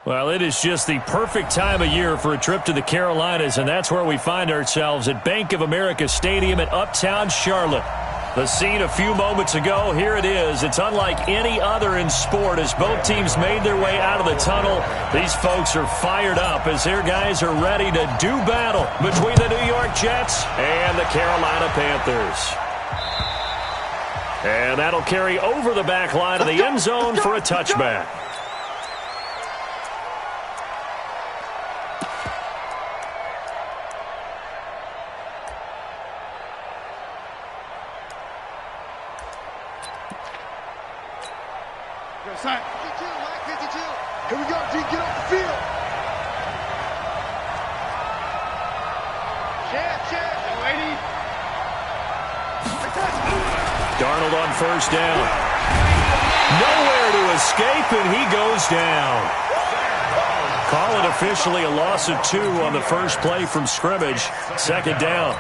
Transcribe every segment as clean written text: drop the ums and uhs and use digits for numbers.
Well, it is just the perfect time of year for a trip to the Carolinas, and that's where we find ourselves at Bank of America Stadium in Uptown Charlotte. The scene a few moments ago, here it is. It's unlike any other in sport as both teams made their way out of the tunnel. These folks are fired up as their guys are ready to do battle between the New York Jets and the Carolina Panthers. And that'll carry over the back line of the end zone for a touchback. Here we go, G. Get off the field. Darnold on first down. Nowhere to escape, and he goes down. Call it officially a loss of 2 on the first play from scrimmage. Second down.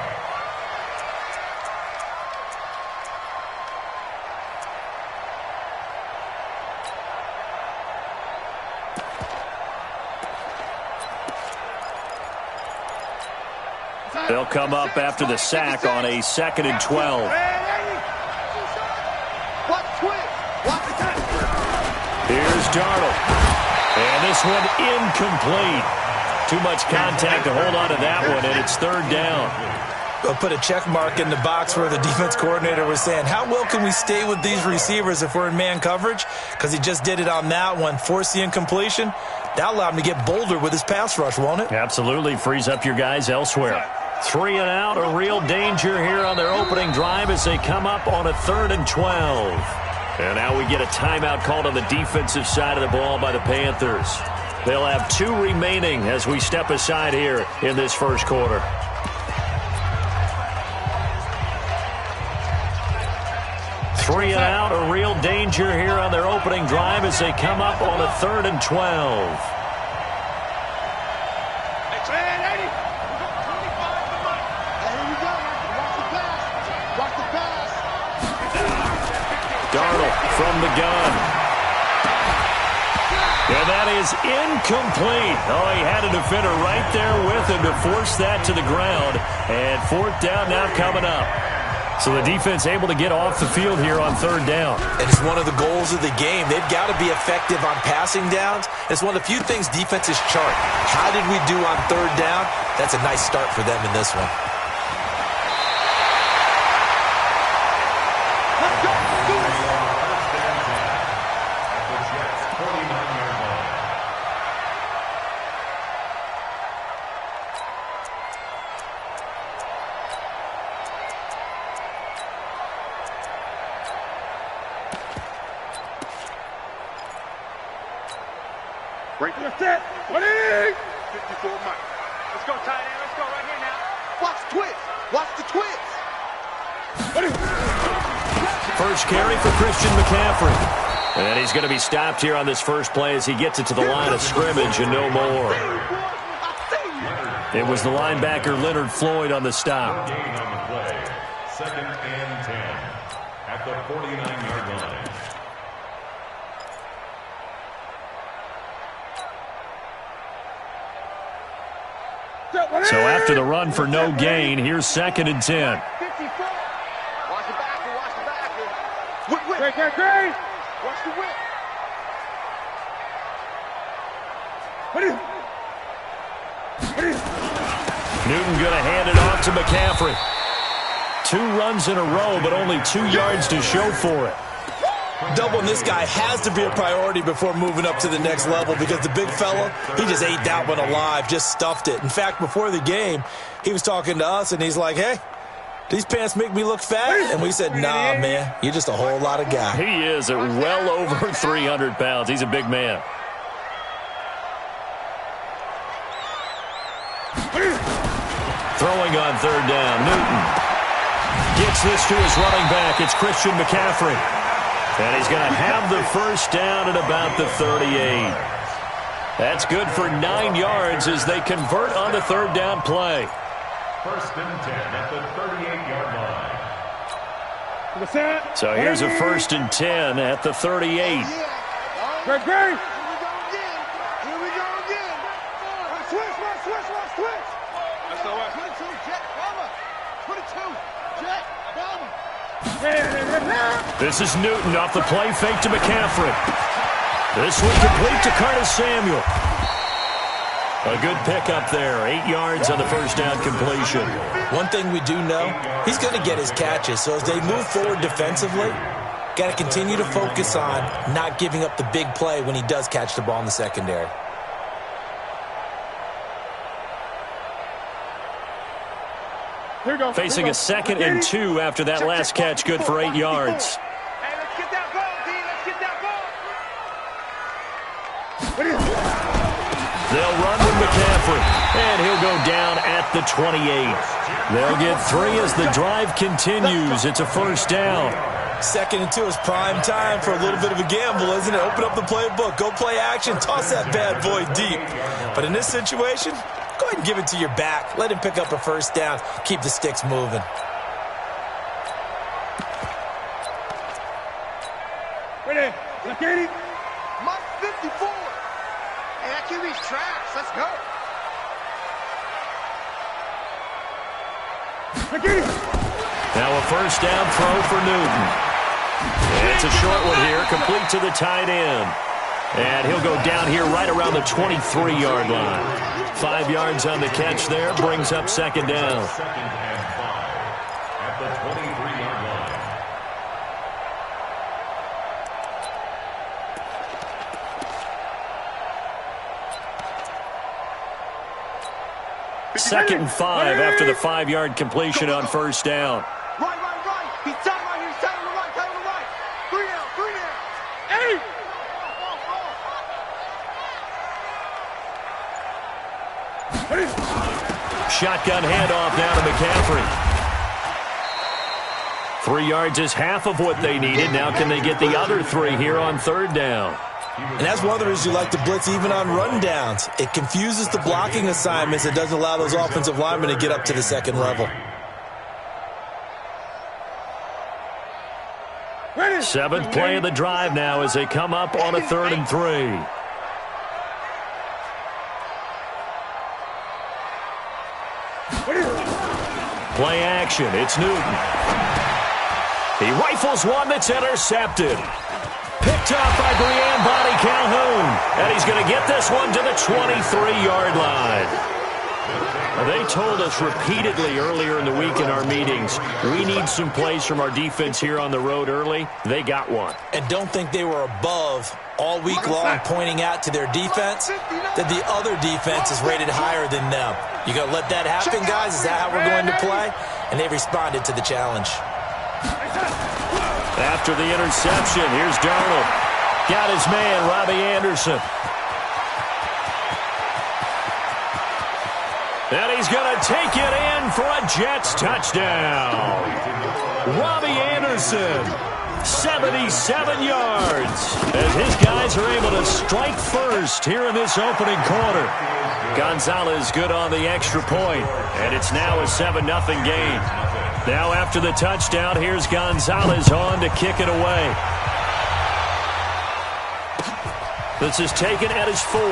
They'll come up after the sack on a 2nd and 12. Here's Darnold. And this one incomplete. Too much contact to hold on to that one, and it's 3rd down. I'll put a check mark in the box where the defense coordinator was saying, how well can we stay with these receivers if we're in man coverage? Because he just did it on that one, forced the incompletion. That allowed him to get bolder with his pass rush, won't it? Absolutely. Frees up your guys elsewhere. 3 and out, a real danger here on their opening drive as they come up on a 3rd and 12. And now we get a timeout called on the defensive side of the ball by the Panthers. They'll have 2 remaining as we step aside here in this first quarter. Three and out, a real danger here on their opening drive as they come up on a 3rd and 12. Darnold from the gun. And that is incomplete. Oh, he had a defender right there with him to force that to the ground. And 4th down now coming up. So the defense able to get off the field here on 3rd down. And it's one of the goals of the game. They've got to be effective on passing downs. It's one of the few things defenses chart. How did we do on 3rd down? That's a nice start for them in this one. Break your set. 20. 54 Mike. Let's go, tight end. Let's go right here now. Watch the twist. Watch the twist. 20. First carry for Christian McCaffrey. And he's going to be stopped here on this first play as he gets it to the line of scrimmage and no more. It was the linebacker Leonard Floyd on the stop. Gain on the play. 2nd and 10 at the 49-yard line. So after the run for no gain, here's 2nd and 10. Watch the backer. Watch the backer. Whip. Watch the whip. Newton going to hand it off to McCaffrey. 2 runs in a row, but only 2 yards to show for it. Doubling this guy has to be a priority before moving up to the next level because the big fella, he just ate that one alive, just stuffed it. In fact, before the game, he was talking to us, and he's like, hey, these pants make me look fat? And we said, nah, man, you're just a whole lot of guy. He is at well over 300 pounds. He's a big man. Throwing on 3rd down, Newton gets this to his running back. It's Christian McCaffrey. And he's going to have the first down at about the 38. That's good for 9 yards as they convert on the 3rd down play. 1st and 10 at the 38-yard line. So here's a 1st and 10 at the 38. Great. Here we go This is Newton off the play fake to McCaffrey. This one complete to Curtis Samuel. A good pickup there. 8 yards on the first down completion. One thing we do know, he's going to get his catches. So as they move forward defensively, got to continue to focus on not giving up the big play when he does catch the ball in the secondary. Facing a 2nd and 2 after that last catch, good for 8 yards. Hey, let's get that ball, D. Let's get that ball. They'll run with McCaffrey, and he'll go down at the 28. They'll get 3 as the drive continues. It's a first down. 2nd and 2 is prime time for a little bit of a gamble, isn't it? Open up the playbook, go play action, toss that bad boy deep. But in this situation, go ahead and give it to your back. Let him pick up a first down. Keep the sticks moving. Ready? Look at it. Mike 54. Hey, that QB's trash. Let's go. Look at it. Now a first down throw for Newton. It's a short one here, complete to the tight end. And he'll go down here right around the 23-yard line. 5 yards on the catch there, brings up second down. 2nd and 5 at the 23-yard line. Second and 5 after the 5-yard completion on first down. Right. He's tight right here. He's tight on the right. 3 down. 8. Shotgun handoff now to McCaffrey. 3 yards is half of what they needed. Now can they get the other 3 here on third down? And that's one of the reasons you like to blitz even on rundowns. It confuses the blocking assignments. It doesn't allow those offensive linemen to get up to the second level. 7th play of the drive now as they come up on a 3rd and 3. Play action. It's Newton. He rifles one that's intercepted. Picked off by Brian Body Calhoun. And he's going to get this one to the 23-yard line. They told us repeatedly earlier in the week in our meetings, we need some plays from our defense here on the road early. They got one. And don't think they were above all week long pointing out to their defense that the other defense is rated higher than them. You going to let that happen, guys? Is that how we're going to play? And they responded to the challenge. After the interception, here's Darnold. Got his man, Robbie Anderson. And he's going to take it in for a Jets touchdown. Robbie Anderson, 77 yards. As his guys are able to strike first here in this opening quarter. Gonzalez good on the extra point, and it's now a 7-0 game. Now after the touchdown, here's Gonzalez on to kick it away. This is taken at his 4.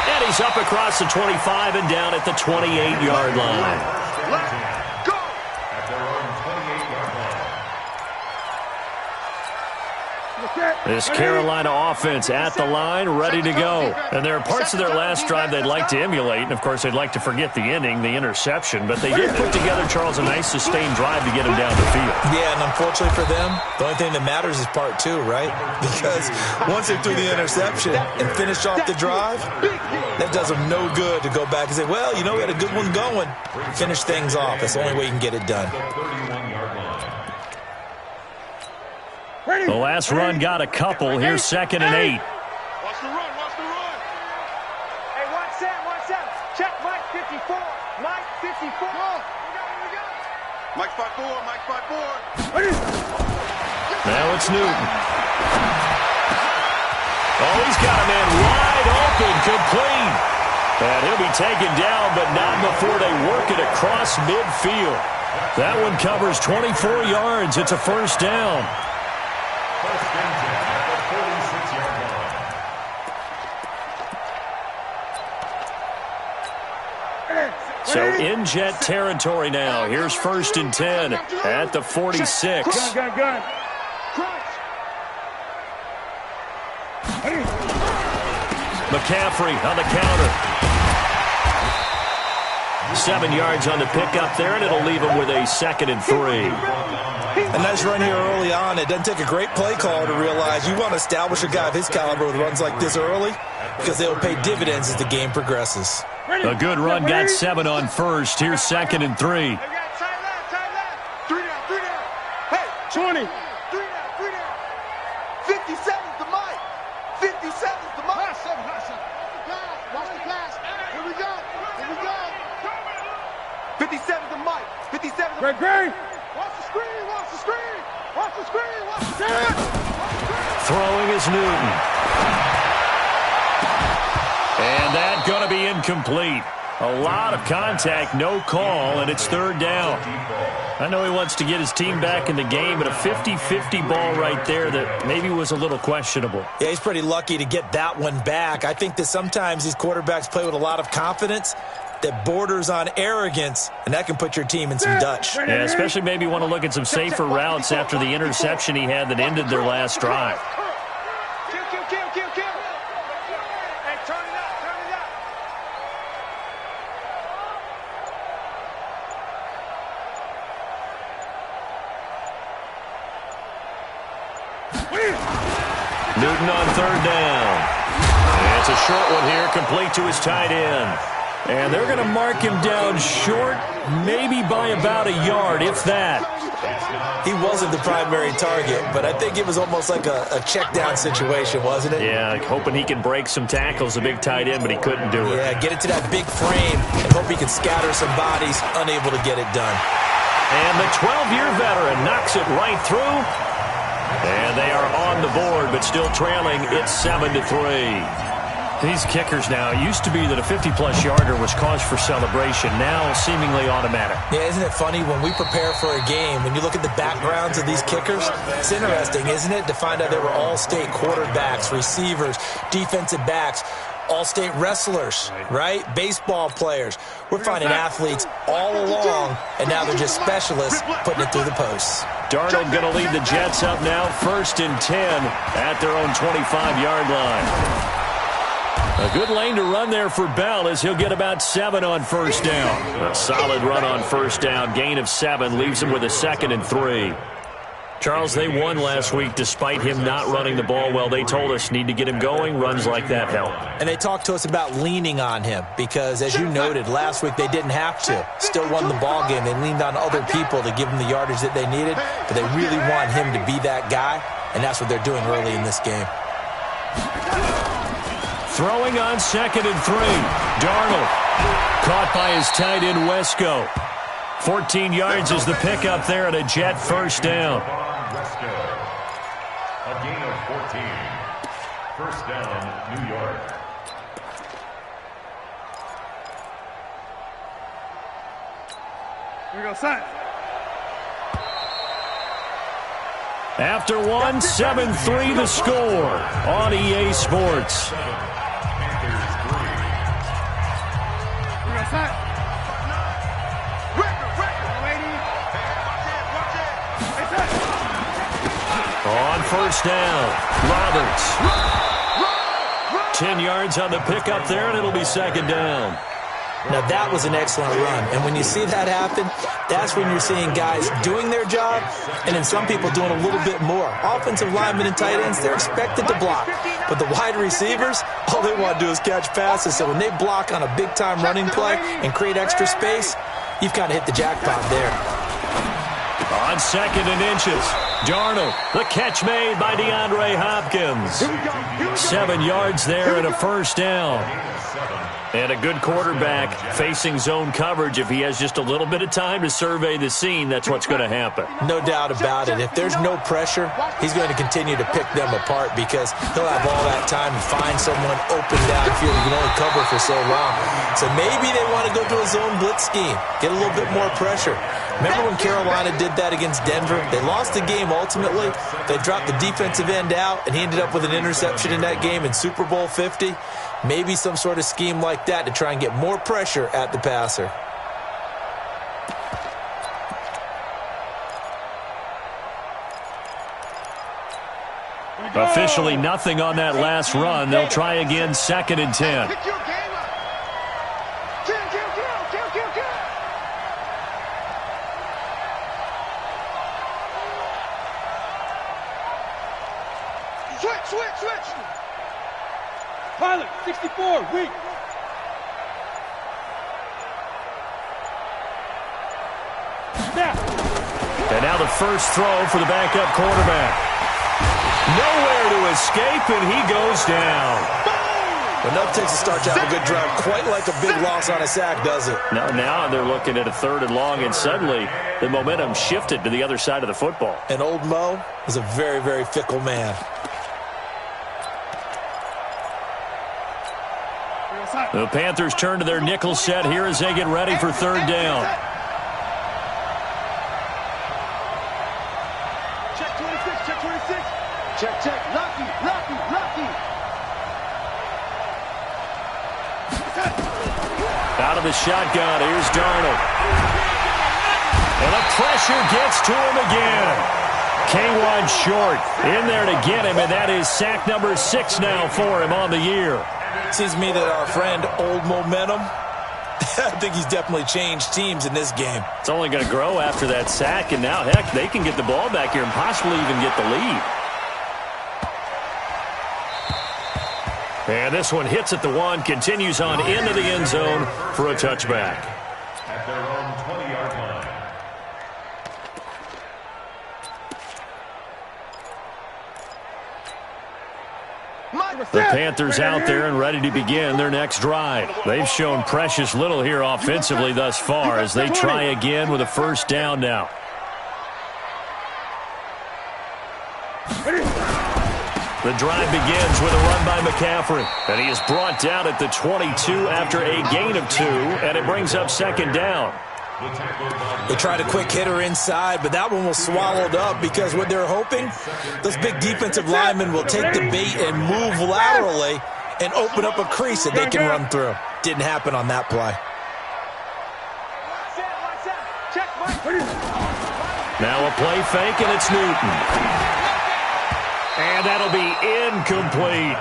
And he's up across the 25 and down at the 28-yard line. Let's go. At their own 28-yard line. This Carolina offense at the line, ready to go. And there are parts of their last drive they'd like to emulate. And, of course, they'd like to forget the ending, the interception. But they did put together, Charles, a nice sustained drive to get him down the field. Yeah, and unfortunately for them, the only thing that matters is part 2, right? Because once they threw the interception and finished off the drive, that does them no good to go back and say, well, you know, we had a good one going. Finish things off. That's the only way you can get it done. The 31-yard line. The last run got a couple. Here's 2nd and 8. Watch the run. Hey, watch that. Check Mike 54. Mike 54. We got it. Mike 5-4. Now it's Newton. Oh, he's got a man wide open, complete. And he'll be taken down, but not before they work it across midfield. That one covers 24 yards. It's a first down. First and 10 at the 46-yard line. So in Jet territory now. Here's 1st and 10 at the 46. Gun. McCaffrey on the counter. 7 yards on the pickup there, and it'll leave him with a 2nd and 3. A nice run here early on. It doesn't take a great play caller to realize you want to establish a guy of his caliber with runs like this early because they'll pay dividends as the game progresses. A good run, got 7 on 1st. Here's 2nd and 3. 3 down. Hey, 20. 3 down. 57's the mic. 57's the mic. Watch the pass. Here we go. 57's the mic. 57's the mic. Great. Watch the screen. Throwing is Newton. And that going to be incomplete. A lot of contact, no call, and it's 3rd down. I know he wants to get his team back in the game, but a 50-50 ball right there that maybe was a little questionable. Yeah, he's pretty lucky to get that one back. I think that sometimes these quarterbacks play with a lot of confidence that borders on arrogance, and that can put your team in some Dutch. Yeah, especially maybe want to look at some safer routes after the interception he had that ended their last drive. Kill. Hey, turn it up. Newton on 3rd down. And it's a short one here, complete to his tight end. And they're going to mark him down short, maybe by about a yard, if that. He wasn't the primary target, but I think it was almost like a check down situation, wasn't it? Yeah, hoping he can break some tackles, a big tight end, but he couldn't do it. Yeah, get it to that big frame and hope he can scatter some bodies, unable to get it done. And the 12-year veteran knocks it right through. And they are on the board, but still trailing. It's 7-3. These kickers now, it used to be that a 50-plus yarder was cause for celebration. Now seemingly automatic. Yeah, isn't it funny when we prepare for a game, when you look at the backgrounds of these kickers, it's interesting, isn't it, to find out they were all-state quarterbacks, receivers, defensive backs, all-state wrestlers, right? Baseball players. We're finding athletes all along, and now they're just specialists putting it through the posts. Darnold going to lead the Jets up now, 1st and 10 at their own 25-yard line. A good lane to run there for Bell as he'll get about 7 on 1st down. A solid run on 1st down. Gain of 7 leaves him with a 2nd and 3. Charles, they won last week despite him not running the ball well. They told us need to get him going. Runs like that help. And they talked to us about leaning on him because, as you noted, last week they didn't have to. Still won the ball game. They leaned on other people to give them the yardage that they needed, but they really want him to be that guy, and that's what they're doing early in this game. Throwing on 2nd and 3. Darnold caught by his tight end Wesco. 14 yards is the pickup there at a Jet 1st down. A gain of 14. 1st down, New York. Here we go, son. After 1, 7-3 the score on EA Sports. On 1st down, Roberts. 10 yards on the pickup there, and it'll be 2nd down. Now, that was an excellent run. And when you see that happen, that's when you're seeing guys doing their job and then some people doing a little bit more. Offensive linemen and tight ends, they're expected to block. But the wide receivers, all they want to do is catch passes. So when they block on a big-time running play and create extra space, you've kind of hit the jackpot there. On 2nd and inches, Darnold, the catch made by DeAndre Hopkins. 7 yards there and a 1st down. And a good quarterback facing zone coverage. If he has just a little bit of time to survey the scene, that's what's going to happen. No doubt about it. If there's no pressure, he's going to continue to pick them apart because he'll have all that time to find someone open downfield. He can only cover for so long. So maybe they want to go to a zone blitz scheme, get a little bit more pressure. Remember when Carolina did that against Denver? They lost the game ultimately. They dropped the defensive end out, and he ended up with an interception in that game in Super Bowl 50. Maybe some sort of scheme like that to try and get more pressure at the passer. Officially nothing on that last run. They'll try again, 2nd and 10. Pick your game up. Kill. Switch. Pilot, 64, weak. And now the first throw for the backup quarterback. Nowhere to escape, and he goes down. Enough takes to start to have a good drive. Quite like a big loss on a sack, does it? Now they're looking at a 3rd and long, and suddenly the momentum shifted to the other side of the football. And old Mo is a very, very fickle man. The Panthers turn to their nickel set here as they get ready for 3rd down. Check 26. Check. Lucky. Out of the shotgun, here's Darnold. And the pressure gets to him again. K1 short in there to get him, and that is sack number 6 now for him on the year. Seems to me that our friend Old Momentum, I think he's definitely changed teams in this game. It's only going to grow after that sack, and now, heck, they can get the ball back here and possibly even get the lead. And this one hits at the 1, continues on into the end zone for a touchback. At their own 20-yard line. The Panthers out there and ready to begin their next drive. They've shown precious little here offensively thus far as they try again with a 1st down now. The drive begins with a run by McCaffrey, and he is brought down at the 22 after a gain of 2, and it brings up 2nd down. They tried a quick hitter inside, but that one was swallowed up because what they're hoping, those big defensive linemen will take the bait and move laterally and open up a crease that they can run through. Didn't happen on that play. Now a play fake, and it's Newton. And that'll be incomplete.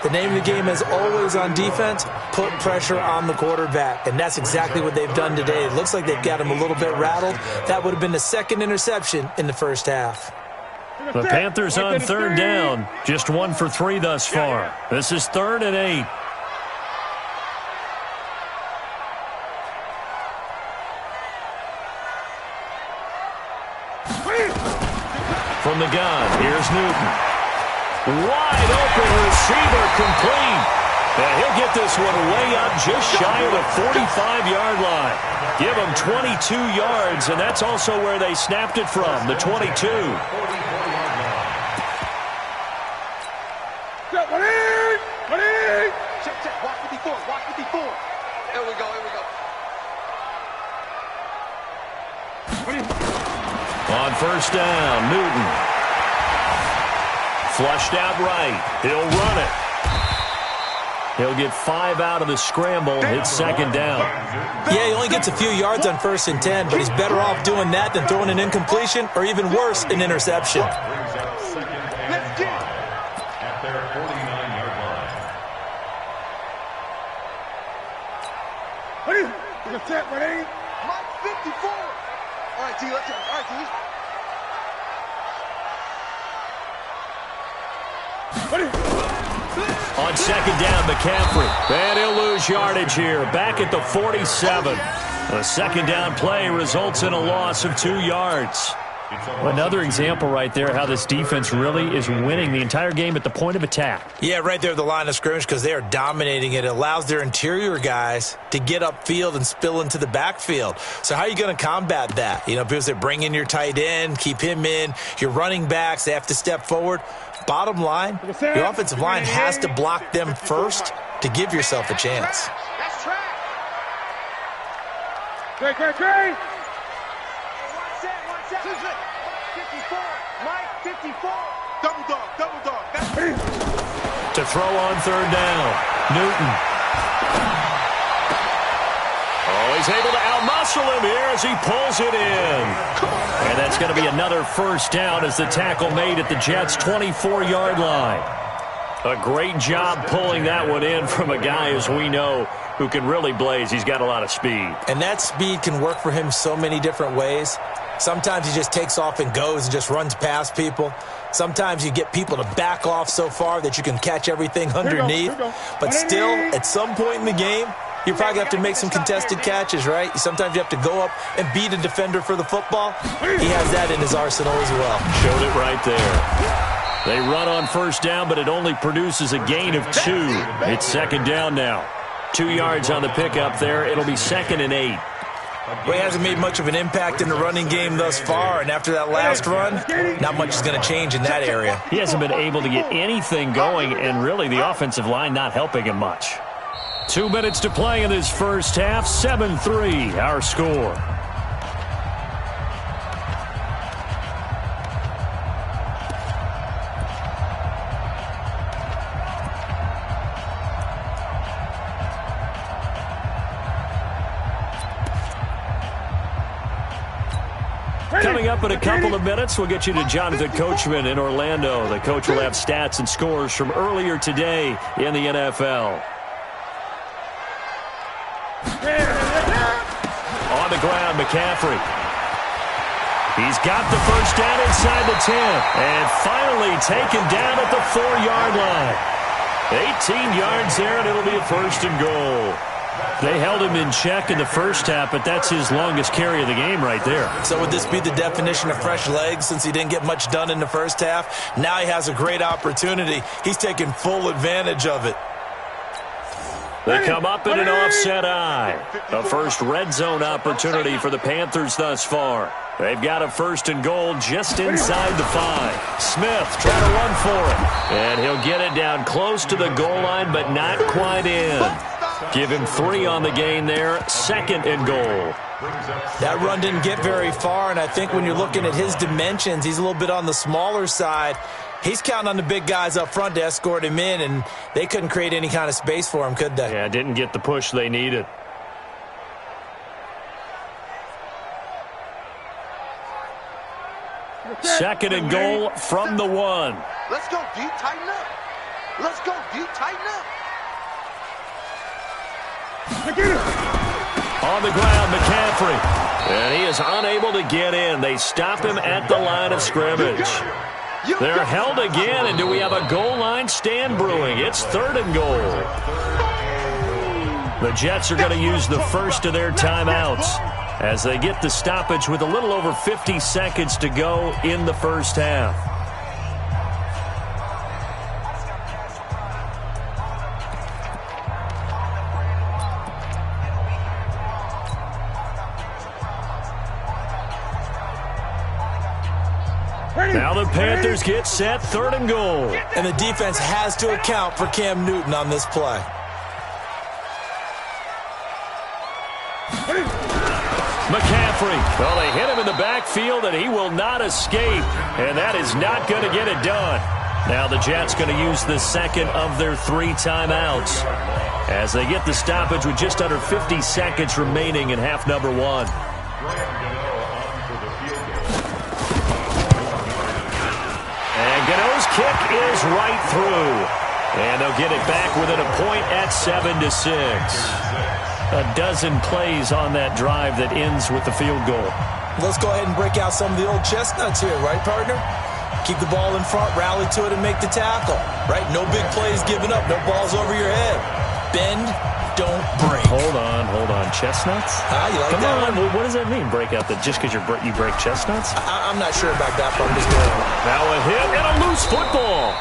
The name of the game is always on defense, put pressure on the quarterback. And that's exactly what they've done today. It looks like they've got him a little bit rattled. That would have been the 2nd interception in the first half. The Panthers on 3rd down. Just 1 for 3 thus far. This is 3rd and 8. From the gun, here's Newton. Wide open receiver, complete. And he'll get this one way up just shy of the 45-yard line. Give him 22 yards, and that's also where they snapped it from, the 22. Check. Watch 54. Here we go. On 1st down, Newton. Flushed out right. He'll run it. He'll get 5 out of the scramble. It's 2nd down. Yeah, he only gets a few yards on 1st and 10, but he's better off doing that than throwing an incompletion or even worse, an interception. Let's get it. At their 49-yard line. Mike 54. All right, T, let's go. All right, T. On 2nd down, McCaffrey. And he'll lose yardage here. Back at the 47. A 2nd down play results in a loss of 2 yards. Another example right there how this defense really is winning the entire game at the point of attack. Yeah, right there at the line of scrimmage because they are dominating it. It allows their interior guys to get upfield and spill into the backfield. So how are you going to combat that? You know, because they bring in your tight end, keep him in. Your running backs, they have to step forward. Bottom line, your offensive line has to block them first to give yourself a chance. That's track. Great. Watch that. 54. Mike 54. Double dog. To throw on 3rd down, Newton. Oh, he's able to outmuscle him here as he pulls it in. And that's going to be another first down as the tackle made at the Jets' 24-yard line. A great job pulling that one in from a guy, as we know, who can really blaze. He's got a lot of speed. And that speed can work for him so many different ways. Sometimes he just takes off and goes and just runs past people. Sometimes you get people to back off so far that you can catch everything underneath. But still, at some point in the game, you probably have to make some contested catches, right? Sometimes you have to go up and beat a defender for the football. He has that in his arsenal as well. Showed it right there. They run on first down, but it only produces a gain of 2. It's second down now. 2 yards on the pickup there. It'll be 2nd and 8. Well, he hasn't made much of an impact in the running game thus far, and after that last run, not much is going to change in that area. He hasn't been able to get anything going, and really the offensive line not helping him much. 2 minutes to play in this first half. 7-3, our score. Coming up in a couple of minutes, we'll get you to Jonathan Coachman in Orlando. The coach will have stats and scores from earlier today in the NFL. On the ground, McCaffrey. He's got the first down inside the 10. And finally taken down at the 4-yard line. 18 yards there, and it'll be a first and goal. They held him in check in the first half, but that's his longest carry of the game right there. So would this be the definition of fresh legs since he didn't get much done in the first half? Now he has a great opportunity. He's taking full advantage of it. They come up in an offset eye. A first red zone opportunity for the Panthers thus far. They've got a first and goal just inside the 5. Smith trying to run for it. And he'll get it down close to the goal line, but not quite in. Give him 3 on the gain there. 2nd and goal. That run didn't get very far, and I think when you're looking at his dimensions, he's a little bit on the smaller side. He's counting on the big guys up front to escort him in, and they couldn't create any kind of space for him, could they? Yeah, didn't get the push they needed. Second and goal from the 1. Let's go deep, tighten up. Let's go deep, tighten up. On the ground, McCaffrey. And he is unable to get in. They stop him at the line of scrimmage. They're held again, and do we have a goal line stand brewing? It's 3rd and goal. The Jets are going to use the first of their timeouts as they get the stoppage with a little over 50 seconds to go in the first half. Now the Panthers get set, 3rd and goal. And the defense has to account for Cam Newton on this play. McCaffrey. Well, they hit him in the backfield, and he will not escape. And that is not going to get it done. Now the Jets going to use the second of their 3 timeouts as they get the stoppage with just under 50 seconds remaining in half number 1. Gano's kick is right through. And they'll get it back within a point at 7-6. A dozen plays on that drive that ends with the field goal. Let's go ahead and break out some of the old chestnuts here, right, partner? Keep the ball in front, rally to it, and make the tackle. Right? No big plays given up. No balls over your head. Bend, don't break. Hold on. Chestnuts? You like that one? What does that mean, break out? Just because you break chestnuts? I'm not sure about that, but I'm just doing it. Now a hit and a loose football.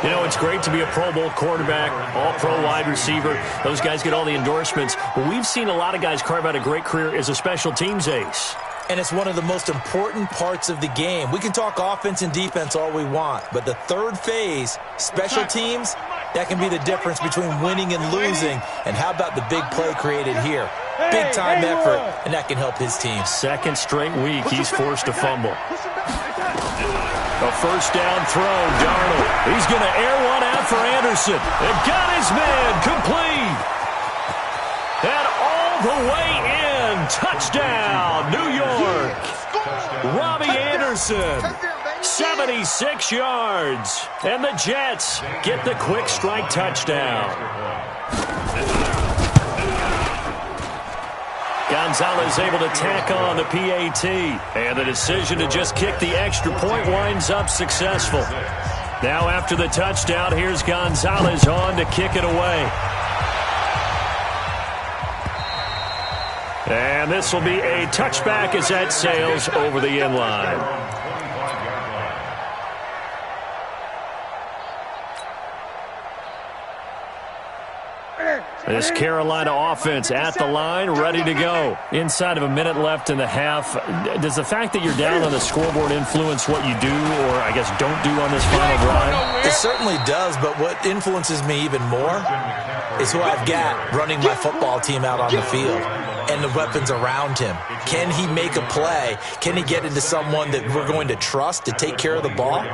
You know, it's great to be a Pro Bowl quarterback, all-pro wide receiver. Those guys get all the endorsements. But we've seen a lot of guys carve out a great career as a special teams ace. And it's one of the most important parts of the game. We can talk offense and defense all we want, but the third phase, special teams, that can be the difference between winning and losing. And how about the big play created here? Big-time effort, and that can help his team. 2nd straight week, he's forced to fumble. A first down throw, Darnold. He's going to air one out for Anderson. And got his man complete. And all the way in. Long touchdown, New York. Robbie Anderson, 76 yards. And the Jets get the quick strike touchdown. Gonzalez able to tack on the PAT. And the decision to just kick the extra point winds up successful. Now after the touchdown, here's Gonzalez on to kick it away. And this will be a touchback as that sails over the end line. This Carolina offense at the line, ready to go. Inside of a minute left in the half. Does the fact that you're down on the scoreboard influence what you do or, I guess, don't do on this final drive? It certainly does, but what influences me even more is who I've got running my football team out on the field and the weapons around him. Can he make a play? Can he get into someone that we're going to trust to take care of the ball?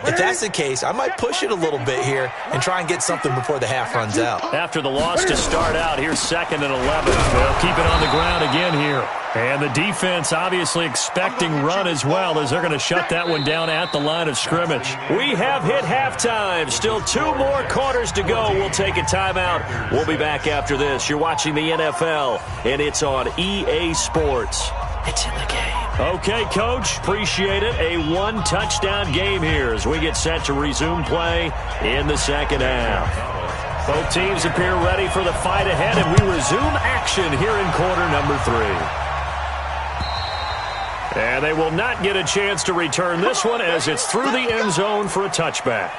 If that's the case, I might push it a little bit here and try and get something before the half runs out. After the loss to start out, here's 2nd and 11. They'll keep it on the ground again here. And the defense obviously expecting run as well as they're going to shut that one down at the line of scrimmage. We have hit halftime. Still 2 more quarters to go. We'll take a timeout. We'll be back after this. You're watching the NFL, and it's on EA Sports. It's in the game. Okay, Coach. Appreciate it. A 1-touchdown game here as we get set to resume play in the second half. Both teams appear ready for the fight ahead, and we resume action here in quarter number 3. And they will not get a chance to return this one as it's through the end zone for a touchback.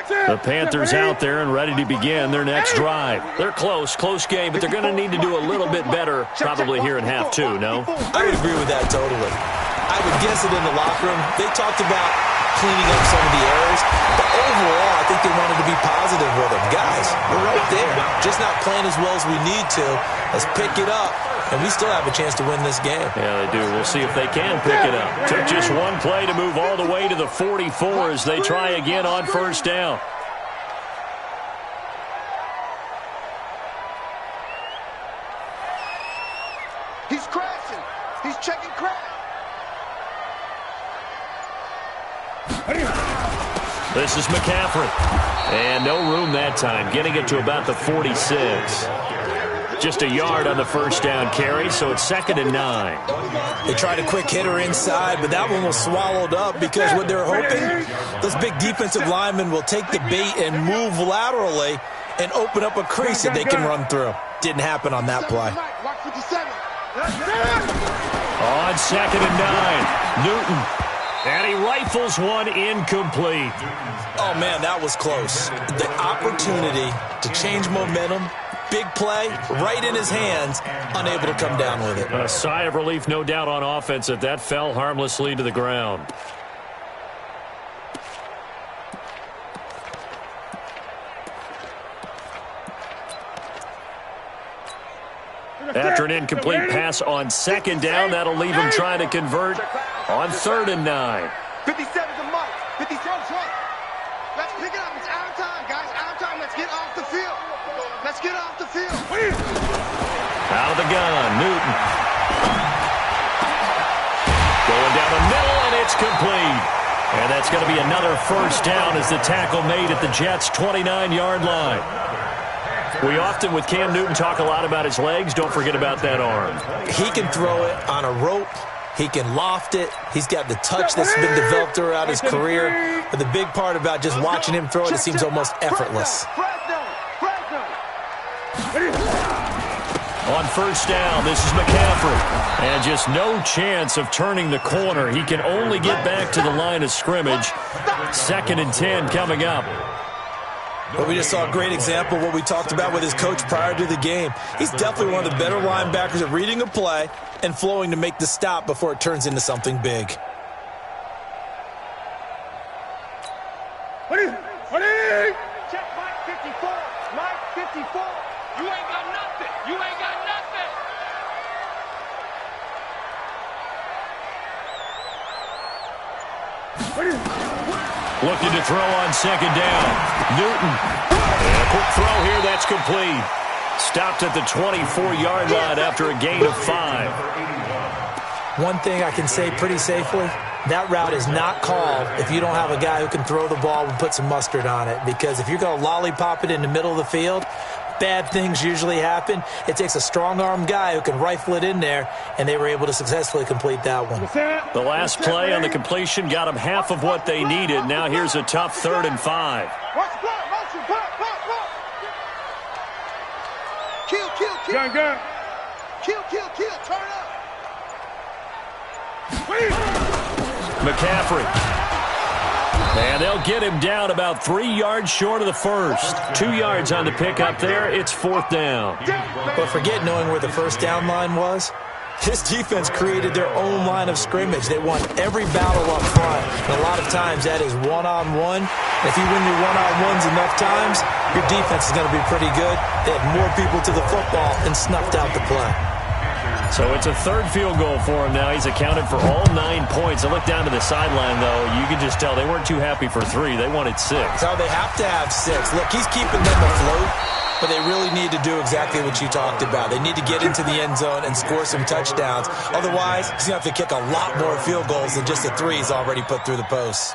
The Panthers out there and ready to begin their next drive. They're close game, but they're going to need to do a little bit better probably here in half 2, no? I would agree with that totally. I would guess it in the locker room. They talked about cleaning up some of the errors, but overall, I think they wanted to be positive with them. Guys, we're right there. Just not playing as well as we need to. Let's pick it up, and we still have a chance to win this game. Yeah, they do. We'll see if they can pick it up. Took just one play to move all the way to the 44 as they try again on first down. He's crashing. He's checking crash. This is McCaffrey. And no room that time, getting it to about the 46. Just a yard on the first down carry, so it's 2nd and 9. They tried a quick hitter inside, but that one was swallowed up because what they're hoping, those big defensive linemen will take the bait and move laterally and open up a crease that they can run through. Didn't happen on that play. On 2nd and 9, Newton. And he rifles one incomplete. Oh, man, that was close. The opportunity to change momentum, big play, right in his hands, unable to come down with it. A sigh of relief, no doubt, on offense that that fell harmlessly to the ground. After an incomplete pass on 2nd down, that'll leave him trying to convert on 3rd and 9. 57 to Mike. 57. Let's pick it up. It's out of time, guys. Out of time. Let's get off the field. Let's get off the field. Out of the gun, Newton. Going down the middle, and it's complete. And that's going to be another first down as the tackle made at the Jets' 29-yard line. We often, with Cam Newton, talk a lot about his legs. Don't forget about that arm. He can throw it on a rope. He can loft it. He's got the touch that's been developed throughout his career. But the big part about just watching him throw it, it seems almost effortless. On first down, this is McCaffrey. And just no chance of turning the corner. He can only get back to the line of scrimmage. 2nd and 10 coming up. But we just saw a great example of what we talked about with his coach prior to the game. He's definitely one of the better linebackers at reading a play and flowing to make the stop before it turns into something big. Check Mike 54. Mike 54. You ain't got nothing. You ain't got nothing. Looking to throw on second down. Newton. And a quick throw here. That's complete. Stopped at the 24-yard line after a gain of 5. One thing I can say pretty safely, that route is not called if you don't have a guy who can throw the ball and put some mustard on it. Because if you're going to lollipop it in the middle of the field, bad things usually happen. It takes a strong-arm guy who can rifle it in there, and they were able to successfully complete that one. The last play on the completion got them half of what they needed. Now here's a tough 3rd and 5. Kill. Gun. Kill. Turn up. McCaffrey. And they'll get him down about 3 yards short of the first. 2 yards on the pickup there. It's 4th down. But forget knowing where the first down line was. This defense created their own line of scrimmage. They won every battle up front. And a lot of times that is one-on-one. And if you win your one-on-ones enough times, your defense is going to be pretty good. They had more people to the football and snuffed out the play. So it's a 3rd field goal for him now. He's accounted for all 9 points. I look down to the sideline, though. You can just tell they weren't too happy for 3. They wanted 6. So they have to have 6. Look, he's keeping them afloat, but they really need to do exactly what you talked about. They need to get into the end zone and score some touchdowns. Otherwise, he's going to have to kick a lot more field goals than just the 3 he's already put through the posts.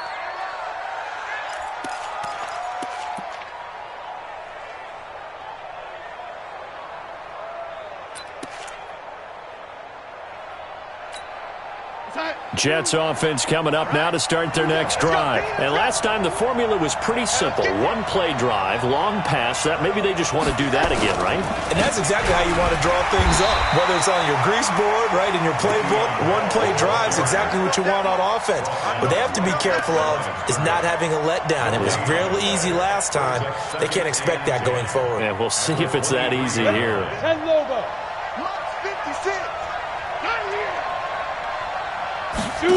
Jets offense coming up now to start their next drive. And last time the formula was pretty simple. 1-play drive, long pass. That maybe they just want to do that again, right? And that's exactly how you want to draw things up. Whether it's on your grease board, right, in your playbook, 1-play drive is exactly what you want on offense. What they have to be careful of is not having a letdown. It was fairly easy last time. They can't expect that going forward. Yeah, we'll see if it's that easy here. 10 logo. 56. And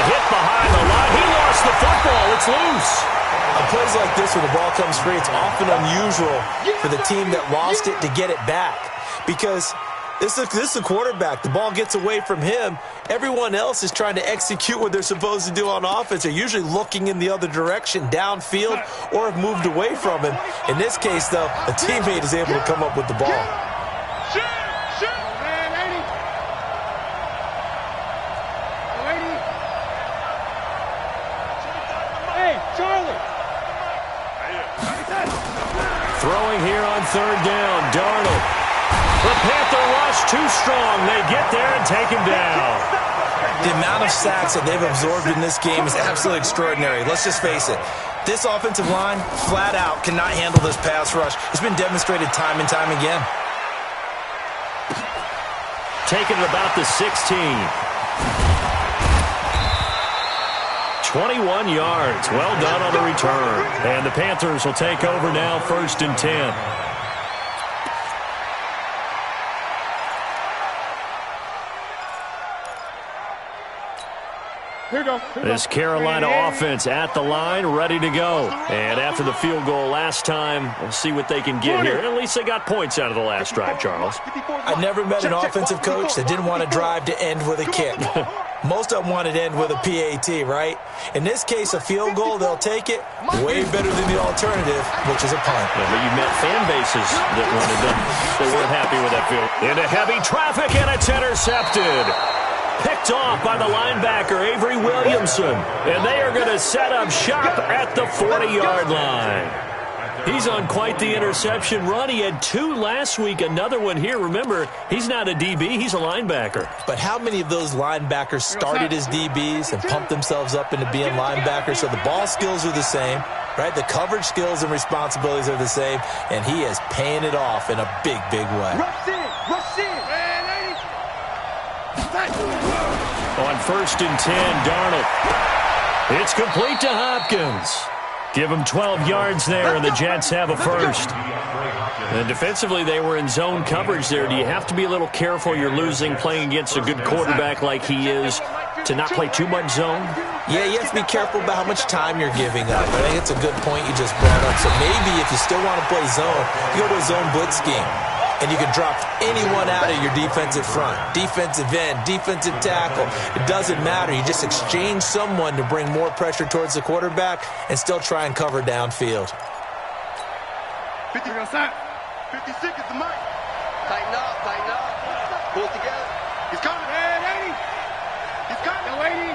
hit behind the line. He lost the football. It's loose. On plays like this where the ball comes free, it's often unusual for the team that lost it to get it back. Because this is a quarterback. The ball gets away from him. Everyone else is trying to execute what they're supposed to do on offense. They're usually looking in the other direction, downfield, or have moved away from him. In this case, though, a teammate is able to come up with the ball. Throwing here on 3rd down, Darnold. The Panther rush too strong. They get there and take him down. The amount of sacks that they've absorbed in this game is absolutely extraordinary. Let's just face it. This offensive line, flat out, cannot handle this pass rush. It's been demonstrated time and time again. Taking it about the 16. 21 yards. Well done on the return. And the Panthers will take over now, 1st and 10. Here we go. This Carolina offense at the line, ready to go. And after the field goal last time, we'll see what they can get here. At least they got points out of the last drive, Charles. I never met an offensive coach that didn't want a drive to end with a kick. Most of them wanted to end with a PAT, right? In this case, a field goal, they'll take it way better than the alternative, which is a punt. Yeah, but you met fan bases that wanted them. They weren't happy with that field. Into heavy traffic, and it's intercepted. Picked off by the linebacker, Avery Williamson. And they are going to set up shop at the 40-yard line. He's on quite the interception run. He had 2 last week, another one here. Remember, he's not a DB, he's a linebacker. But how many of those linebackers started as DBs and pumped themselves up into being linebackers? So the ball skills are the same, right? The coverage skills and responsibilities are the same, and he is paying it off in a big, big way. Rush in. On 1st and 10, Darnold. It's complete to Hopkins. Give him 12 yards there, and the Jets have a first. And defensively, they were in zone coverage there. Do you have to be a little careful? You're losing playing against a good quarterback like he is to not play too much zone? Yeah, you have to be careful about how much time you're giving up. I think it's a good point you just brought up. So maybe if you still want to play zone, you go to a zone blitz scheme. and you can drop anyone out of your defensive front. Defensive end, defensive tackle. It doesn't matter. You just exchange someone to bring more pressure towards the quarterback and still try and cover downfield. 50 seconds to Mike. Tighten up, tighten up. Pull it together. He's coming. Hey, 80. He's coming. No, 80.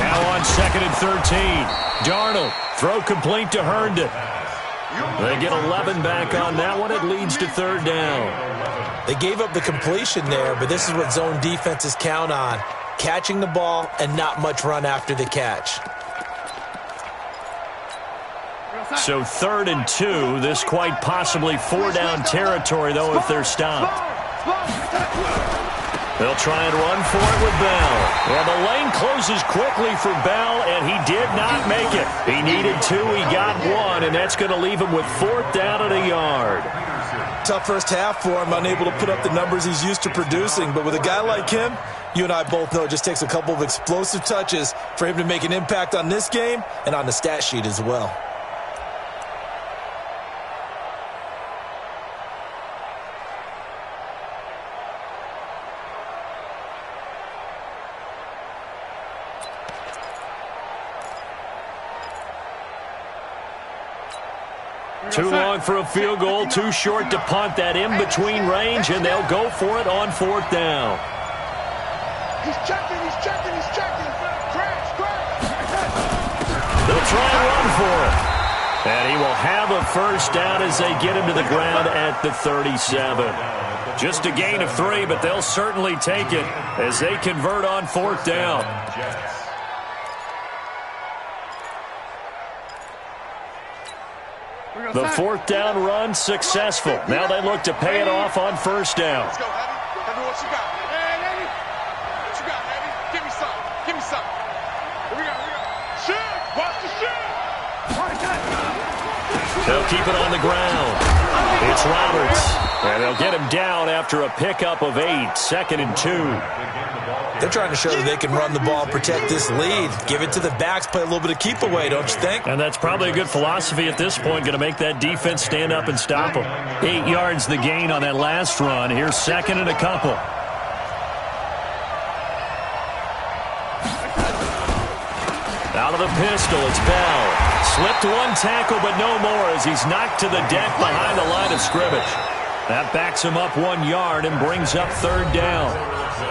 Now on 2nd and 13. Darnold, throw complete to Herndon. They get 11 back on that one. It leads to 3rd down. They gave up the completion there, but this is what zone defenses count on. Catching the ball and not much run after the catch. So 3rd and 2. This quite possibly 4-down territory, though, if they're stopped. They'll try and run for it with Bell. Well, the lane closes quickly for Bell, and he did not make it. He needed 2. He got 1, and that's going to leave him with 4th down and a yard. Tough first half for him, unable to put up the numbers he's used to producing. But with a guy like him, you and I both know it just takes a couple of explosive touches for him to make an impact on this game and on the stat sheet as well. Too long for a field goal, too short to punt. That in-between range, and they'll go for it on 4th down. He's checking, he's checking, he's checking. Crash, crash. They'll try and run for it. And he will have a 1st down as they get him to the ground at the 37. Just a gain of 3, but they'll certainly take it as they convert on 4th down. The 4th down run successful. Now they look to pay it off on 1st down. Let's go, Heavy. Heavy, what you got? Hey, Heavy. What you got, Heavy? Give me some. Give me some. Here we go, here we go. Shoot! Watch the shoot! They'll keep it on the ground. It's Roberts. And they'll get him down after a pickup of 8. 2nd and 2. They're trying to show that they can run the ball, protect this lead. Give it to the backs, play a little bit of keep away, don't you think? And that's probably a good philosophy at this point, going to make that defense stand up and stop them. 8 yards the gain on that last run. Here's 2nd and a couple. Out of the pistol, it's Bell. Slipped 1 tackle, but no more as he's knocked to the deck behind the line of scrimmage. That backs him up 1 yard and brings up 3rd down.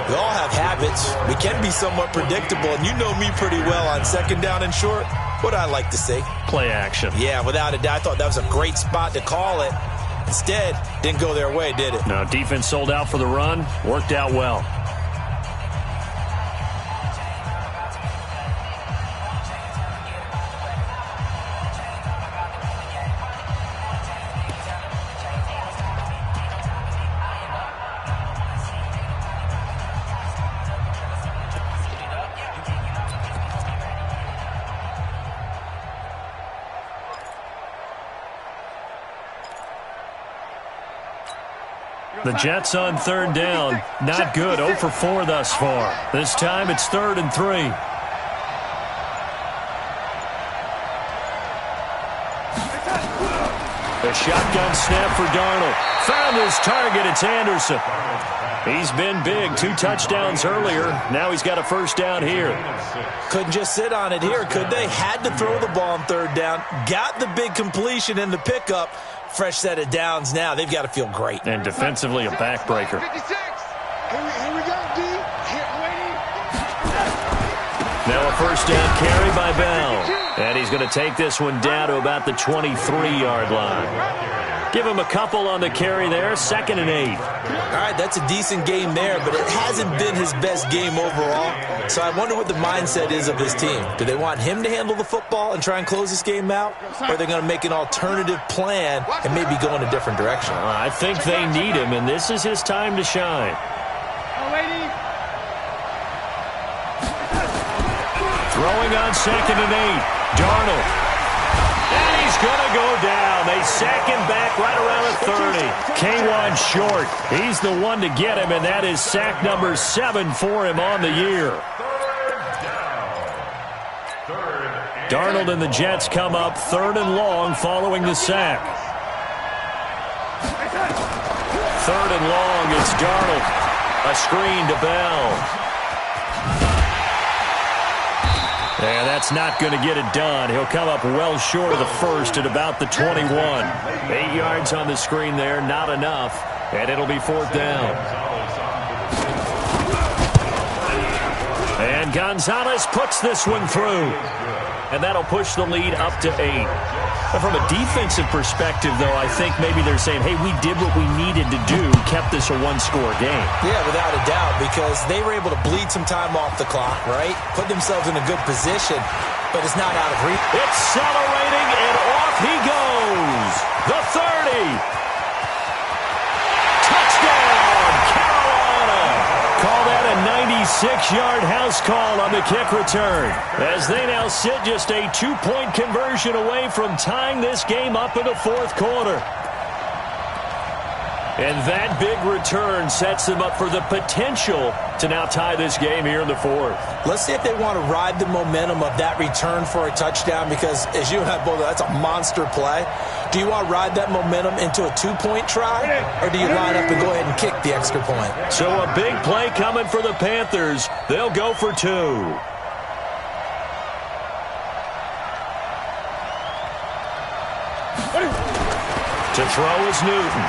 We all have habits. We can be somewhat predictable, and you know me pretty well on 2nd down and short. What I like to say? Play action. Yeah, without a doubt. I thought that was a great spot to call it. Instead, didn't go their way, did it? No, defense sold out for the run. Worked out well. The Jets on 3rd down. Not good. 0 for 4 thus far. This time it's 3rd and 3. A shotgun snap for Darnold. Found his target. It's Anderson. He's been big. 2 touchdowns earlier. Now he's got a 1st down here. Couldn't just sit on it here, could they? Had to throw the ball on 3rd down. Got the big completion in the pickup. Fresh set of downs now. They've got to feel great. And defensively a backbreaker. 56. Here we go, D. Here, waiting. Now a 1st down carry by Bell. And he's going to take this one down to about the 23-yard line. Give him a couple on the carry there. 2nd and 8. All right, that's a decent game there, but it hasn't been his best game overall. So I wonder what the mindset is of his team. Do they want him to handle the football and try and close this game out? Or are they going to make an alternative plan and maybe go in a different direction? I think they need him, and this is his time to shine. Throwing on 2nd and 8. Darnold. And he's going to go down. They sack him back right around the 30. K1 short. He's the one to get him, and that is sack number 7 for him on the year. Darnold and the Jets come up 3rd and long following the sack. Third and long, it's Darnold. A screen to Bell. And that's not going to get it done. He'll come up well short of the first at about the 21. 8 yards on the screen there, not enough. And it'll be fourth down. And Gonzalez puts this one through. And that'll push the lead up to 8. But from a defensive perspective, though, I think maybe they're saying, hey, we did what we needed to do, kept this a one-score game. Yeah, without a doubt, because they were able to bleed some time off the clock, right? Put themselves in a good position, but it's not out of reach. Accelerating, and off he goes. The 30. Touchdown, Carolina. Call that a 96-yard house call on the kick return, as they now sit just a 2-point conversion away from tying this game up in the fourth quarter. And that big return sets them up for the potential to now tie this game here in the fourth. Let's see if they want to ride the momentum of that return for a touchdown, because as you and I both know, that's a monster play. Do you want to ride that momentum into a 2-point try, or do you line up and go ahead and kick the extra point? So a big play coming for the Panthers. They'll go for 2. To throw is Newton.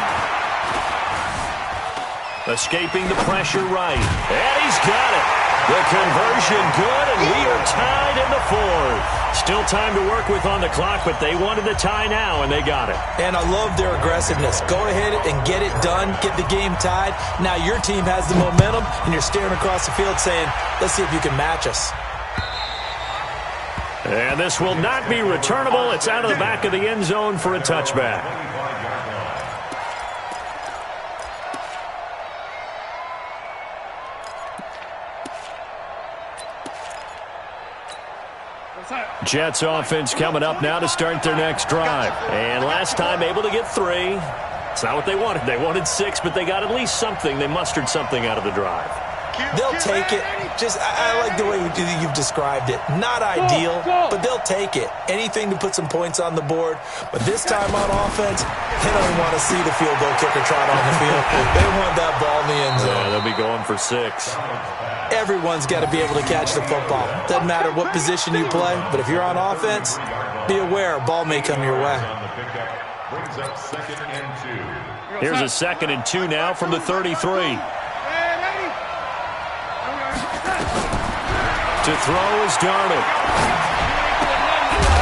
Escaping the pressure right. And he's got it. The conversion good, and we are tied in the fourth. Still time to work with on the clock, but they wanted the tie now, and they got it. And I love their aggressiveness. Go ahead and get it done. Get the game tied. Now your team has the momentum, and you're staring across the field saying, let's see if you can match us. And this will not be returnable. It's out of the back of the end zone for a touchback. Jets offense coming up now to start their next drive. And last time able to get 3. It's not what they wanted. They wanted 6, but they got at least something. They mustered something out of the drive. They'll take it. I like the way you've described it. Not ideal, but they'll take it. Anything to put some points on the board. But this time on offense, they don't want to see the field goal kicker trot on the field. They want that ball in the end zone. Yeah, they'll be going for 6. Everyone's got to be able to catch the football. Doesn't matter what position you play, but if you're on offense, be aware a ball may come your way. Here's a 2nd and 2 now from the 33. To throw is Darnold.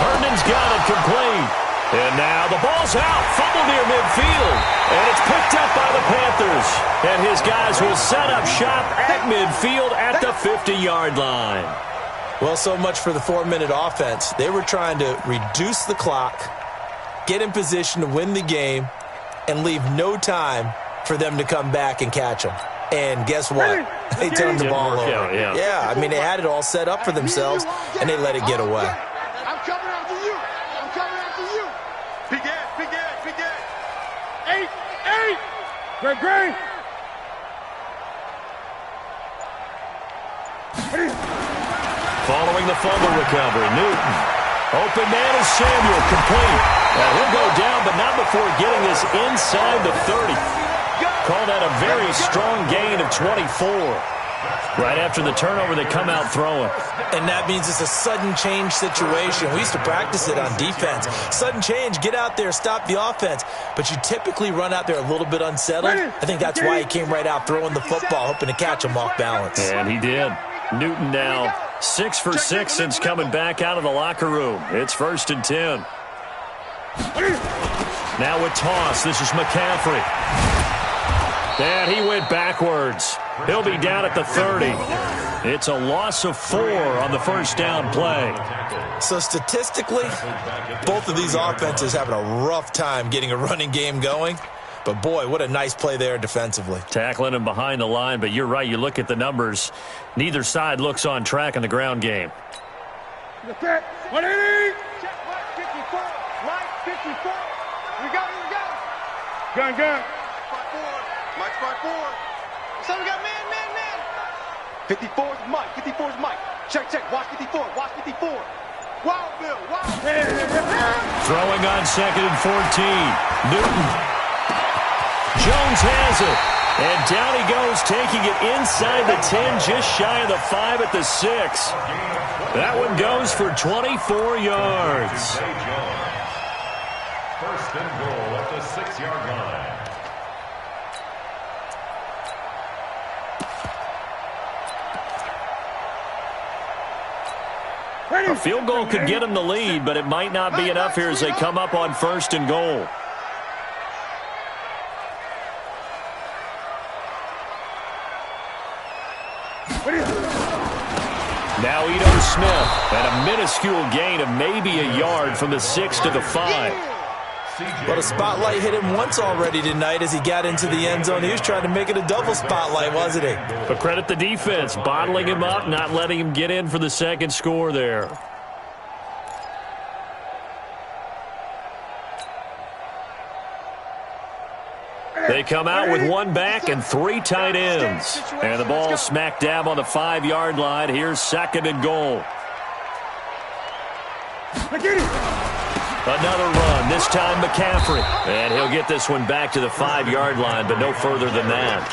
Herndon's got it complete. And now the ball's out. Fumble near midfield. And it's picked up by the Panthers. And his guys will set up shop at midfield at the 50-yard line. Well, so much for the 4-minute offense. They were trying to reduce the clock, get in position to win the game, and leave no time for them to come back and catch them. And guess what? They turned the ball over. Yeah, I mean, they had it all set up for themselves, and they let it get away. I'm coming after you. I'm coming after you. Big ass, big ass, big ass. 8. Great. Following the fumble recovery, Newton. Open man is Samuel, complete. And he'll go down, but not before getting this inside the 30. Call that a very strong gain of 24. Right after the turnover, they come out throwing. And that means it's a sudden change situation. We used to practice it on defense. Sudden change, get out there, stop the offense. But you typically run out there a little bit unsettled. I think that's why he came right out throwing the football, hoping to catch him off balance. And he did. Newton now 6 for 6 since coming back out of the locker room. It's 1st and 10. Now with toss, this is McCaffrey. And he went backwards. He'll be down at the 30. It's a loss of 4 on the first down play. So statistically, both of these offenses having a rough time getting a running game going. But boy, what a nice play there defensively. Tackling him behind the line, but you're right. You look at the numbers. Neither side looks on track in the ground game. 180. Check, 54. Right, 54. We got it. Gun. Mike, spot 4. So we got man. 54 is Mike. 54 is Mike. Check. Watch 54. Wild Bill. Throwing on 2nd and 14. Newton. Jones has it. And down he goes, taking it inside the 10, just shy of the 5 at the 6. That one goes for 24 yards. First and goal at the 6-yard line. A field goal could get them the lead, but it might not be enough here as they come up on first and goal. Now Ito Smith, and a minuscule gain of maybe a yard from the 6 to the 5. Well, the spotlight hit him once already tonight as he got into the end zone. He was trying to make it a double spotlight, wasn't he? But credit the defense, bottling him up, not letting him get in for the second score there. They come out with one back and 3 tight ends. And the ball smack dab on the 5-yard line. Here's second and goal. Another run, this time McCaffrey. And he'll get this one back to the 5-yard line, but no further than that.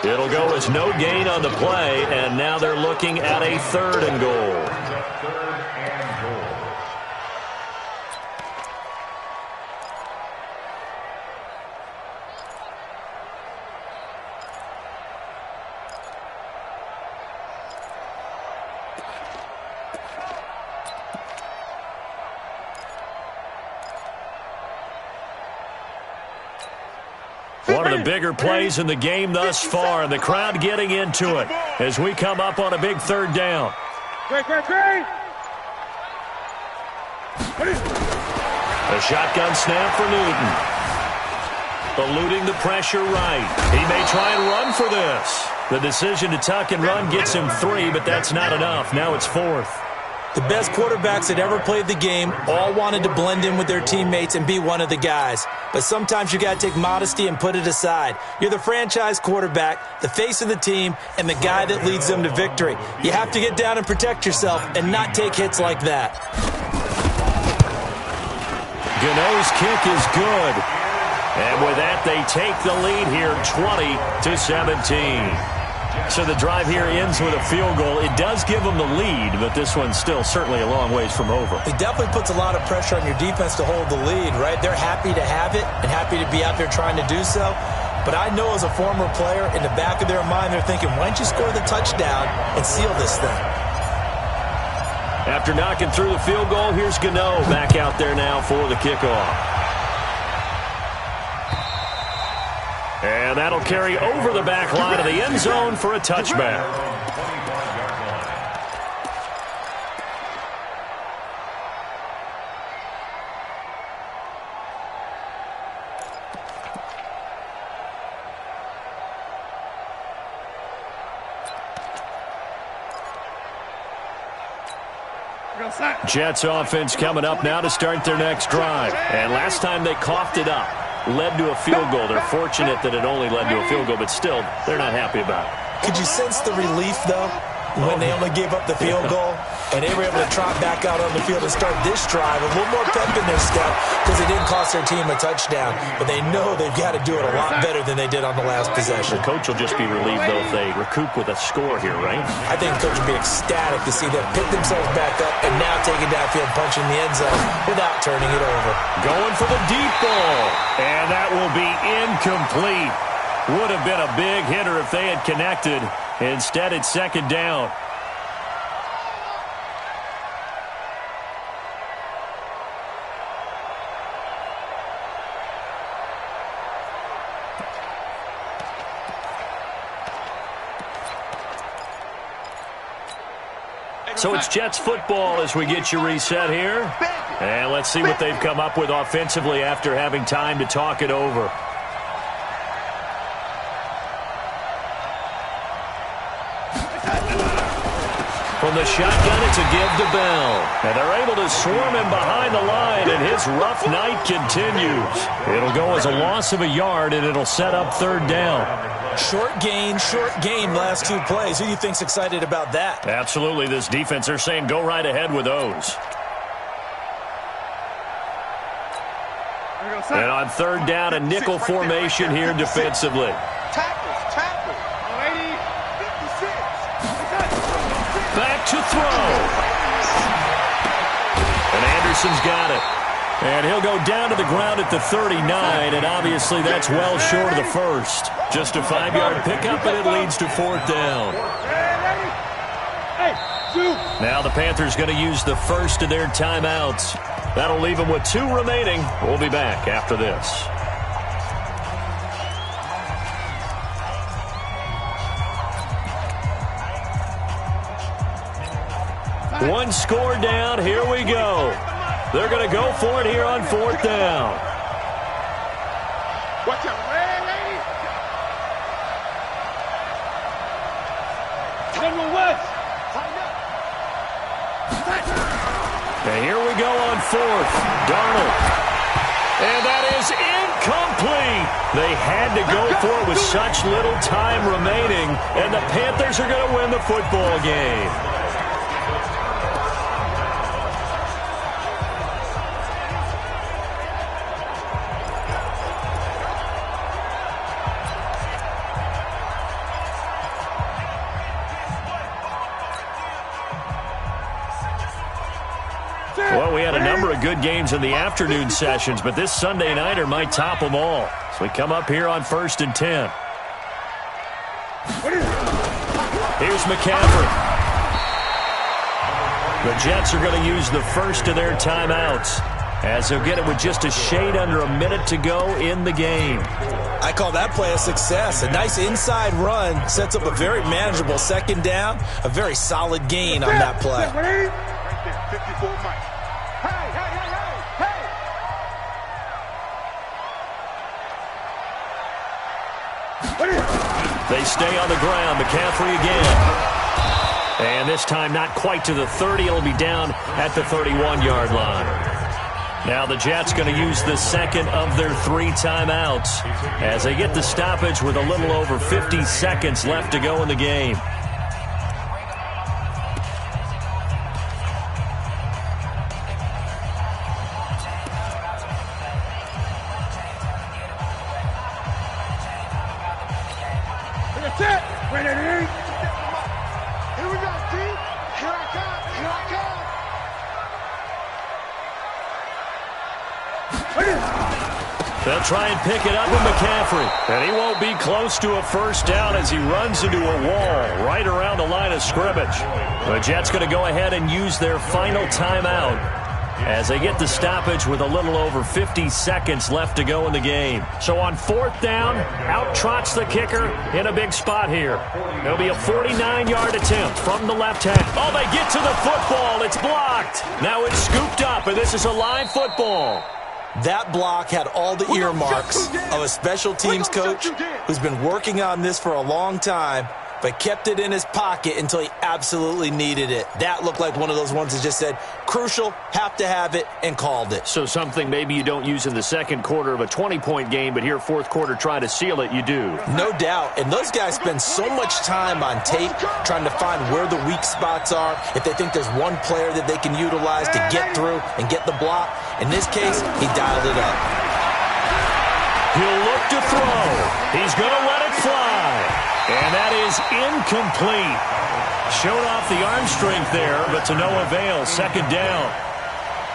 It'll go as no gain on the play, and now they're looking at a third and goal. One of the bigger plays in the game thus far, and the crowd getting into it as we come up on a big third down. Great. A shotgun snap for Newton. Eluding the pressure right. He may try and run for this. The decision to tuck and run gets him 3, but that's not enough. Now it's 4th. The best quarterbacks that ever played the game all wanted to blend in with their teammates and be one of the guys. But sometimes you got to take modesty and put it aside. You're the franchise quarterback, the face of the team, and the guy that leads them to victory. You have to get down and protect yourself and not take hits like that. Gano's kick is good. And with that, they take the lead here 20-17. So the drive here ends with a field goal. It does give them the lead, but this one's still certainly a long ways from over. It definitely puts a lot of pressure on your defense to hold the lead, right? They're happy to have it and happy to be out there trying to do so. But I know as a former player, in the back of their mind, they're thinking, why don't you score the touchdown and seal this thing? After knocking through the field goal, here's Gano back out there now for the kickoff. And that'll carry over the back line of the end zone for a touchback. Jets offense coming up now to start their next drive. And last time they coughed it up, led to a field goal. They're fortunate that it only led to a field goal, but still, they're not happy about it. Could you sense the relief, though, when they only gave up the field goal and they were able to trot back out on the field and start this drive a little more pep in their step because it didn't cost their team a touchdown, but they know they've got to do it a lot better than they did on the last possession. The coach will just be relieved, though, if they recoup with a score here, right? I think the coach will be ecstatic to see them pick themselves back up and now take it downfield, punching the end zone without turning it over. Going for the deep ball, and that will be incomplete. Would have been a big hitter if they had connected. Instead, it's second down. So it's Jets football as we get you reset here. And let's see what they've come up with offensively after having time to talk it over. From the shotgun, it's a give to Bell. And they're able to swarm him behind the line, and his rough night continues. It'll go as a loss of a yard, and it'll set up third down. Short gain, last 2 plays. Who do you think's excited about that? Absolutely. This defense, they're saying go right ahead with those. And on third down, a nickel formation here defensively. Tackles. 56. Back to throw. And Anderson's got it. And he'll go down to the ground at the 39, and obviously that's well short of the first. Just a 5-yard pickup, and it leads to fourth down. Now the Panthers going to use the first of their timeouts. That'll leave them with 2 remaining. We'll be back after this. One score down. Here we go. They're going to go for it here on fourth down. Watch out, lady. General West. And here we go on fourth. Darnold. And that is incomplete. They had to go for it with such little time remaining, and the Panthers are going to win the football game. Well, we had a number of good games in the afternoon sessions, but this Sunday nighter might top them all. So we come up here on 1st and 10. Here's McCaffrey. The Jets are going to use the first of their timeouts, as they'll get it with just a shade under a minute to go in the game. I call that play a success. A nice inside run sets up a very manageable second down, a very solid gain on that play. 54 Mike. Hey. They stay on the ground. McCaffrey again. And this time not quite to the 30. It'll be down at the 31-yard line. Now the Jets going to use the second of their 3 timeouts as they get the stoppage with a little over 50 seconds left to go in the game. Here we go, D. Here I come. They'll try and pick it up with McCaffrey. And he won't be close to a first down as he runs into a wall right around the line of scrimmage. The Jets going to go ahead and use their final timeout as they get the stoppage with a little over 50 seconds left to go in the game. So on fourth down, out trots the kicker in a big spot here. It'll be a 49-yard attempt from the left half. Oh, they get to the football. It's blocked. Now it's scooped up, and this is a live football. That block had all the earmarks of a special teams coach who's been working on this for a long time, but kept it in his pocket until he absolutely needed it. That looked like one of those ones that just said, crucial, have to have it, and called it. So something maybe you don't use in the second quarter of a 20-point game, but here fourth quarter trying to seal it, you do. No doubt. And those guys spend so much time on tape trying to find where the weak spots are, if they think there's one player that they can utilize to get through and get the block. In this case, he dialed it up. He'll look to throw. He's going to let it fly. And that is incomplete. Showed off the arm strength there, but to no avail. Second down.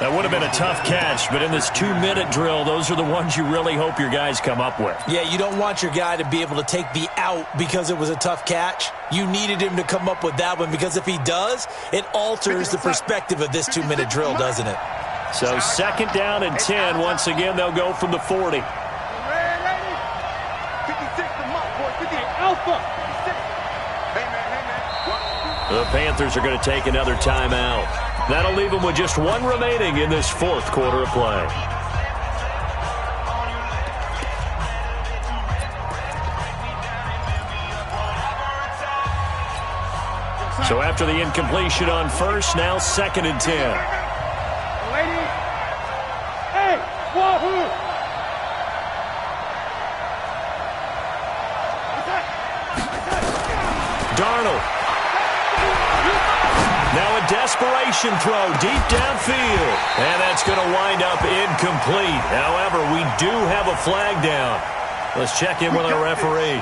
That would have been a tough catch, but in this 2-minute drill, those are the ones you really hope your guys come up with. Yeah, you don't want your guy to be able to take the out because it was a tough catch. You needed him to come up with that one, because if he does, it alters the perspective of this 2-minute drill, doesn't it? So second down and 10. Once again, they'll go from the 40. 56 to Mike, boy. 58 Alpha. 56. Hey, man. The Panthers are going to take another timeout. That'll leave them with just one remaining in this fourth quarter of play. So after the incompletion on first, now second and 10. Lady. Hey, Wahoo. Darnold. Now a desperation throw deep downfield. And that's going to wind up incomplete. However, we do have a flag down. Let's check in with our referee.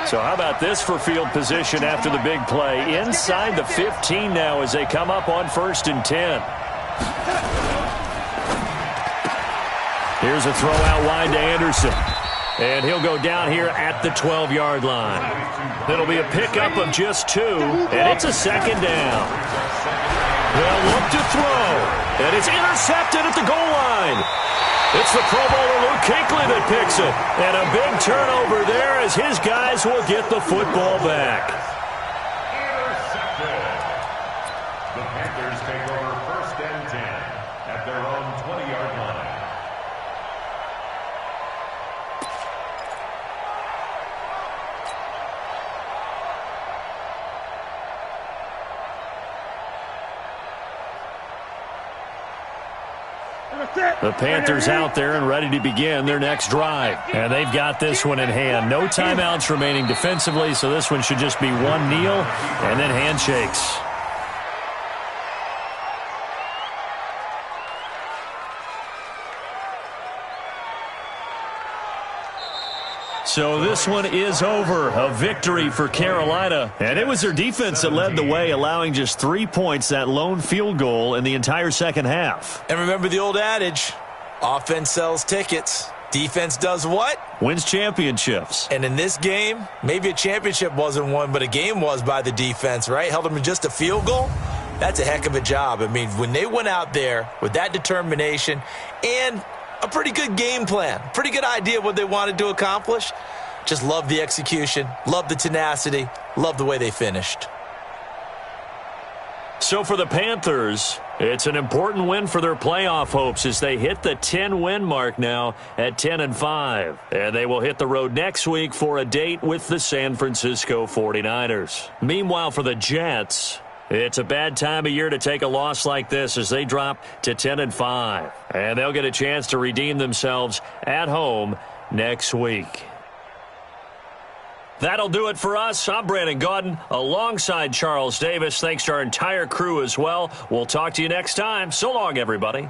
So how about this for field position after the big play? Inside the 15 now as they come up on 1st and 10. Here's a throw out wide to Anderson. And he'll go down here at the 12-yard line. It'll be a pickup of just 2, and it's a 2nd down. They'll look to throw, and it's intercepted at the goal line. It's the Pro Bowler Luke Kuechly that picks it. And a big turnover there as his guys will get the football back. Intercepted. The Panthers take over 1st and 10 at their own 20-yard line. The Panthers out there and ready to begin their next drive. And they've got this one in hand. No timeouts remaining defensively, so this one should just be one kneel and then handshakes. So this one is over. A victory for Carolina. And it was their defense that led the way, allowing just 3 points, that lone field goal in the entire second half. And remember the old adage, offense sells tickets. Defense does what? Wins championships. And in this game, maybe a championship wasn't won, but a game was by the defense, right? Held them to just a field goal. That's a heck of a job. I mean, when they went out there with that determination and a pretty good game plan, pretty good idea of what they wanted to accomplish. Just love the execution, love the tenacity, love the way they finished. So for the Panthers, it's an important win for their playoff hopes as they hit the 10-win mark now at 10-5. And they will hit the road next week for a date with the San Francisco 49ers. Meanwhile, for the Jets, it's a bad time of year to take a loss like this as they drop to 10-5. And they'll get a chance to redeem themselves at home next week. That'll do it for us. I'm Brandon Gaudin alongside Charles Davis. Thanks to our entire crew as well. We'll talk to you next time. So long, everybody.